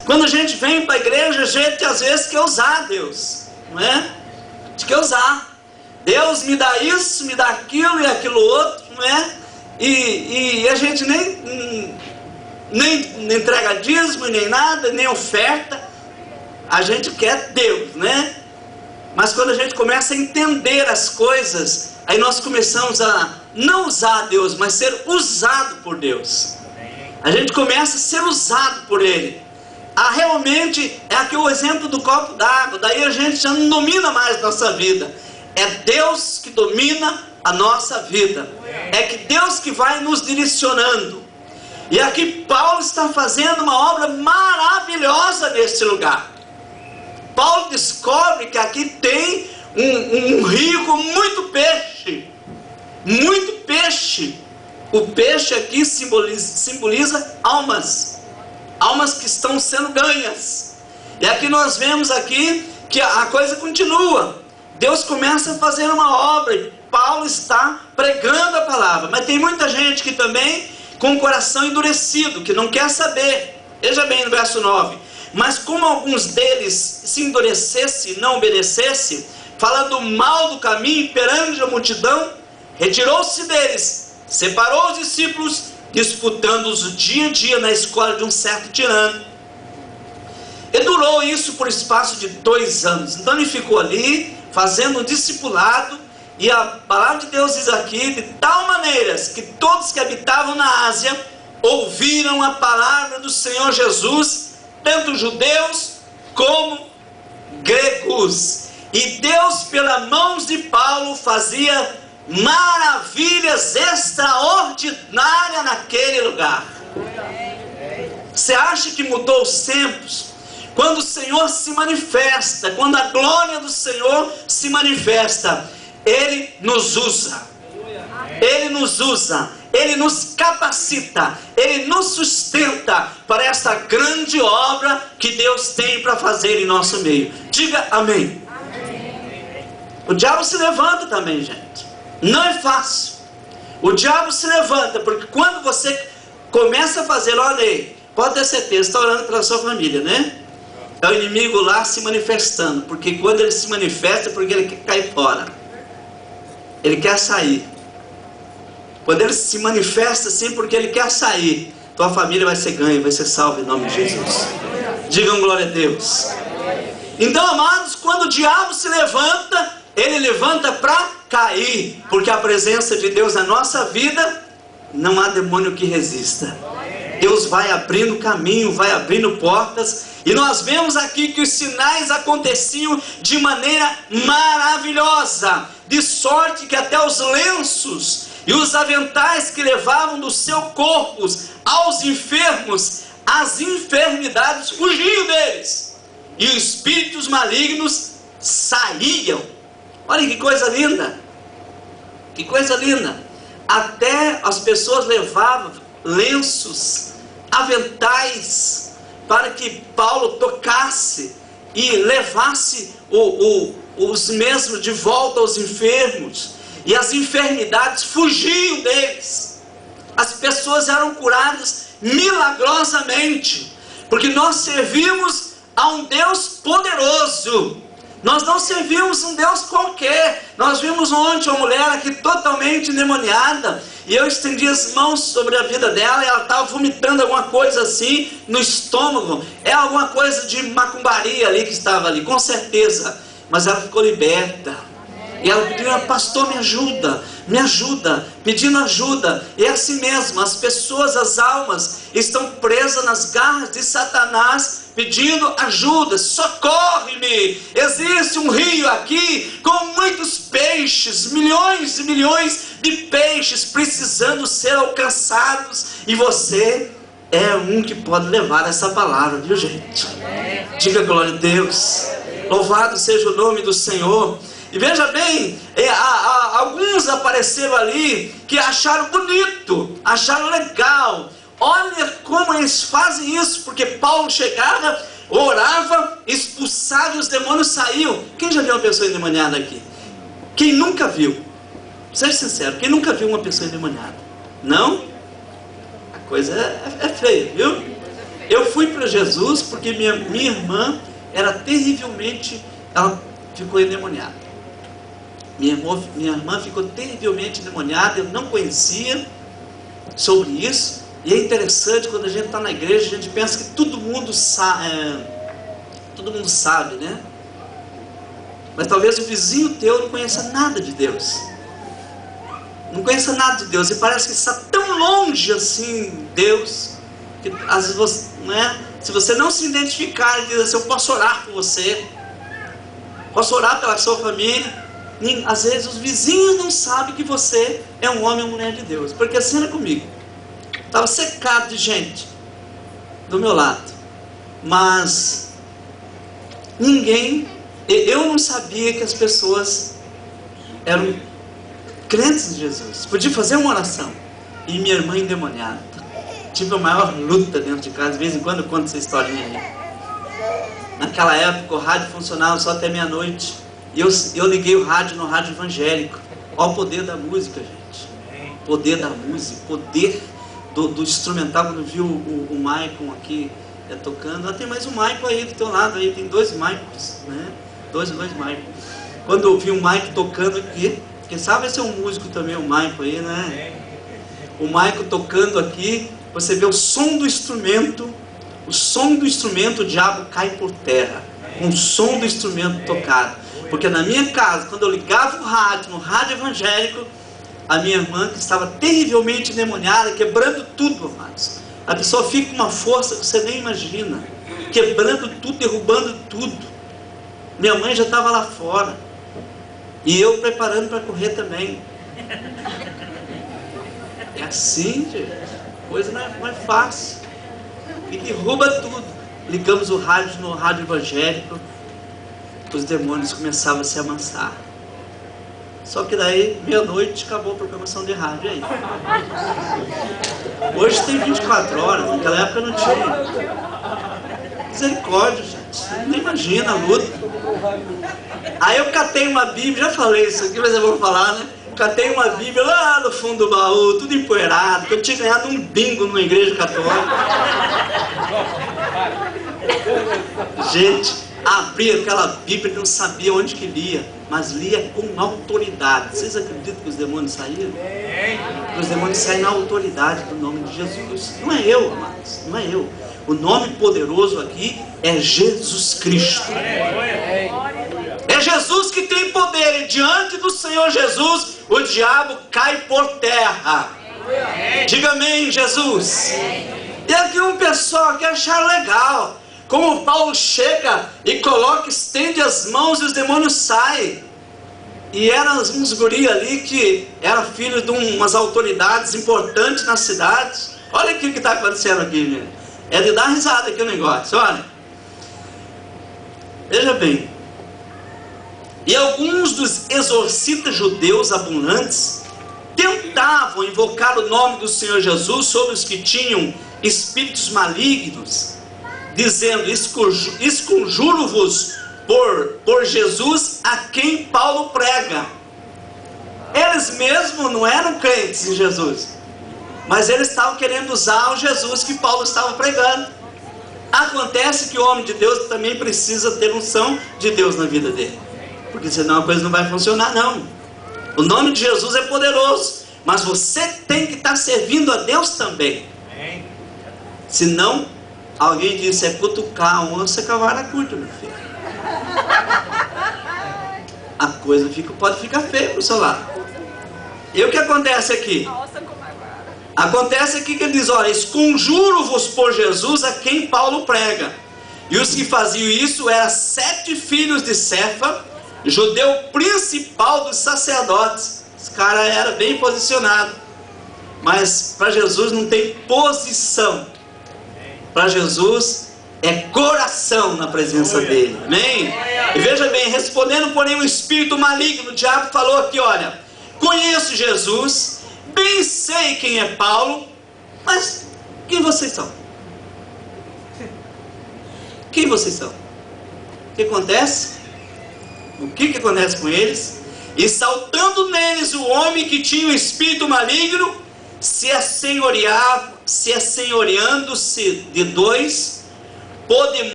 Quando a gente vem para a igreja, a gente às vezes quer usar Deus, não é? A gente quer usar. Deus me dá isso, me dá aquilo e aquilo outro, não é? E a gente nem entrega dízimo, nem nada, nem oferta. A gente quer Deus, né? Mas quando a gente começa a entender as coisas, aí nós começamos a não usar Deus, mas ser usado por Deus. A gente começa a ser usado por Ele. Realmente é aqui o exemplo do copo d'água. Daí a gente já não domina mais nossa vida. É Deus que domina a nossa vida. É que Deus que vai nos direcionando. E aqui Paulo está fazendo uma obra maravilhosa neste lugar. Paulo descobre que aqui tem um rio com muito peixe. Muito peixe. O peixe aqui simboliza almas. Almas que estão sendo ganhas. E aqui nós vemos aqui que a coisa continua. Deus começa a fazer uma obra e Paulo está pregando a palavra. Mas tem muita gente que também com o coração endurecido, que não quer saber. Veja bem no verso 9. Mas como alguns deles se endurecesse e não obedecesse, falando mal do caminho perante a multidão, retirou-se deles, separou os discípulos, disputando-os dia a dia na escola de um certo tirano. E durou isso por espaço de 2 anos. Então ele ficou ali, fazendo um discipulado, e a palavra de Deus diz aqui, de tal maneira que todos que habitavam na Ásia, ouviram a palavra do Senhor Jesus, tanto judeus como gregos. E Deus, pelas mãos de Paulo, fazia maravilhas extraordinárias naquele lugar. Você acha que mudou os tempos? Quando o Senhor se manifesta, quando a glória do Senhor se manifesta, Ele nos usa. Ele nos usa. Ele nos capacita. Ele nos sustenta para esta grande obra que Deus tem para fazer em nosso meio. Diga amém. O diabo se levanta também, gente. Não é fácil. O diabo se levanta, porque quando você começa a fazer, olha aí, pode ter certeza, está orando pela sua família, né? É o inimigo lá se manifestando, porque quando ele se manifesta é porque ele quer cair fora. Ele quer sair. Quando ele se manifesta assim, porque ele quer sair, tua família vai ser ganha, vai ser salva em nome de Jesus. Digam glória a Deus. Então, amados, quando o diabo se levanta, ele levanta para cair, porque a presença de Deus na nossa vida, não há demônio que resista. Deus vai abrindo caminho, vai abrindo portas, e nós vemos aqui que os sinais aconteciam de maneira maravilhosa, de sorte que até os lenços e os aventais que levavam do seu corpo aos enfermos, as enfermidades fugiam deles, e os espíritos malignos saíam. Olha que coisa linda, que coisa linda. Até as pessoas levavam lenços, aventais, para que Paulo tocasse e levasse os mesmos de volta aos enfermos, e as enfermidades fugiam deles. As pessoas eram curadas milagrosamente, porque nós servimos a um Deus poderoso. Nós não servimos um Deus qualquer. Nós vimos ontem uma mulher aqui totalmente endemoniada, e eu estendi as mãos sobre a vida dela, e ela estava vomitando alguma coisa assim no estômago. É alguma coisa de macumbaria ali que estava ali, com certeza. Mas ela ficou liberta. E ela pediu: pastor, me ajuda, pedindo ajuda. E é assim mesmo, as pessoas, as almas, estão presas nas garras de Satanás, pedindo ajuda. Socorre-me. Existe um rio aqui com muitos peixes, milhões e milhões de peixes precisando ser alcançados, e você é um que pode levar essa palavra, viu, gente? Diga glória a Deus. Louvado seja o nome do Senhor. E veja bem, alguns apareceram ali que acharam bonito, acharam legal. Olha como eles fazem isso, porque Paulo chegava, orava, expulsava e os demônios saíam. Quem já viu uma pessoa endemoniada aqui? Quem nunca viu? Seja sincero, quem nunca viu uma pessoa endemoniada? Não? A coisa é feia, viu? Eu fui para Jesus porque minha irmã era terrivelmente, ela ficou endemoniada. Minha irmã ficou terrivelmente endemoniada, eu não conhecia sobre isso. E é interessante, quando a gente está na igreja, a gente pensa que todo mundo sabe, né? Mas talvez o vizinho teu não conheça nada de Deus. Não conheça nada de Deus. E parece que está tão longe assim, Deus, que às vezes você, né? Se você não se identificar e dizer assim, eu posso orar por você, posso orar pela sua família, às vezes os vizinhos não sabem que você é um homem ou mulher de Deus. Porque assim era comigo. Estava secado de gente do meu lado. Mas eu não sabia que as pessoas eram crentes em Jesus. Podia fazer uma oração. E minha irmã endemoniada. Tive a maior luta dentro de casa. De vez em quando eu conto essa historinha aí. Naquela época o rádio funcionava só até meia-noite. E eu liguei o rádio no rádio evangélico. Olha o poder da música, gente. Poder da música. Poder do instrumental. Quando viu o Maicon aqui tocando. Tem mais um Maicon aí do teu lado. Aí tem 2 Maicons, né? Dois Maicon. Quando eu vi o Maicon tocando aqui, quem sabe esse é um músico também, o Maicon aí, né? O Maicon tocando aqui, você vê o som do instrumento, o diabo cai por terra, com o som do instrumento tocado. Porque na minha casa, quando eu ligava o rádio, no rádio evangélico, a minha irmã, que estava terrivelmente endemoniada, quebrando tudo, amados. A pessoa fica com uma força que você nem imagina, quebrando tudo, derrubando tudo. Minha mãe já estava lá fora, e eu preparando para correr também. É assim, gente, coisa não é fácil. E derruba tudo. Ligamos o rádio no rádio evangélico, os demônios começavam a se amansar. Só que daí, meia-noite, acabou a programação de rádio aí. Hoje tem 24 horas, naquela época não tinha. Misericórdia, gente. Você nem imagina a luta. Aí eu catei uma Bíblia, já falei isso aqui, mas eu vou falar, né? Catei uma Bíblia lá no fundo do baú, tudo empoeirado, que eu tinha ganhado um bingo numa igreja católica. Gente, abri aquela Bíblia que não sabia onde que lia, mas lia com autoridade. Vocês acreditam que os demônios saíram? Os demônios saem na autoridade do nome de Jesus. Não é eu, amados, não é eu. O nome poderoso aqui é Jesus Cristo. É Jesus que tem poder, e diante do Senhor Jesus, o diabo cai por terra. Diga amém, Jesus. E aqui um pessoal que achar legal, como Paulo chega e coloca, estende as mãos e os demônios saem. E eram uns guri ali que eram filhos de umas autoridades importantes na cidade. Olha aqui o que está acontecendo aqui, gente. É de dar risada aqui o negócio, olha. Veja bem. E alguns dos exorcistas judeus abundantes tentavam invocar o nome do Senhor Jesus sobre os que tinham espíritos malignos, dizendo: esconjuro-vos por Jesus a quem Paulo prega. Eles mesmos não eram crentes em Jesus, mas eles estavam querendo usar o Jesus que Paulo estava pregando. Acontece que o homem de Deus também precisa ter unção de Deus na vida dele, porque senão a coisa não vai funcionar, não. O nome de Jesus é poderoso, mas você tem que estar servindo a Deus também. Senão, alguém disse, é cutucar a onça com a vara curta, meu filho. A coisa pode ficar feia para o seu lado. E o que acontece aqui? Acontece aqui que ele diz, olha, esconjuro-vos por Jesus a quem Paulo prega. E os que faziam isso eram 7 filhos de Cefa, judeu principal dos sacerdotes. Esse cara era bem posicionado. Mas para Jesus não tem posição. Para Jesus é coração na presença dele. Amém? E veja bem, respondendo porém o espírito maligno, o diabo falou aqui, olha, conheço Jesus, bem sei quem é Paulo, mas quem vocês são? Quem vocês são? O que acontece? O que acontece com eles? E saltando neles o homem que tinha o espírito maligno, se assenhoreava se assenhoreando-se de dois, pode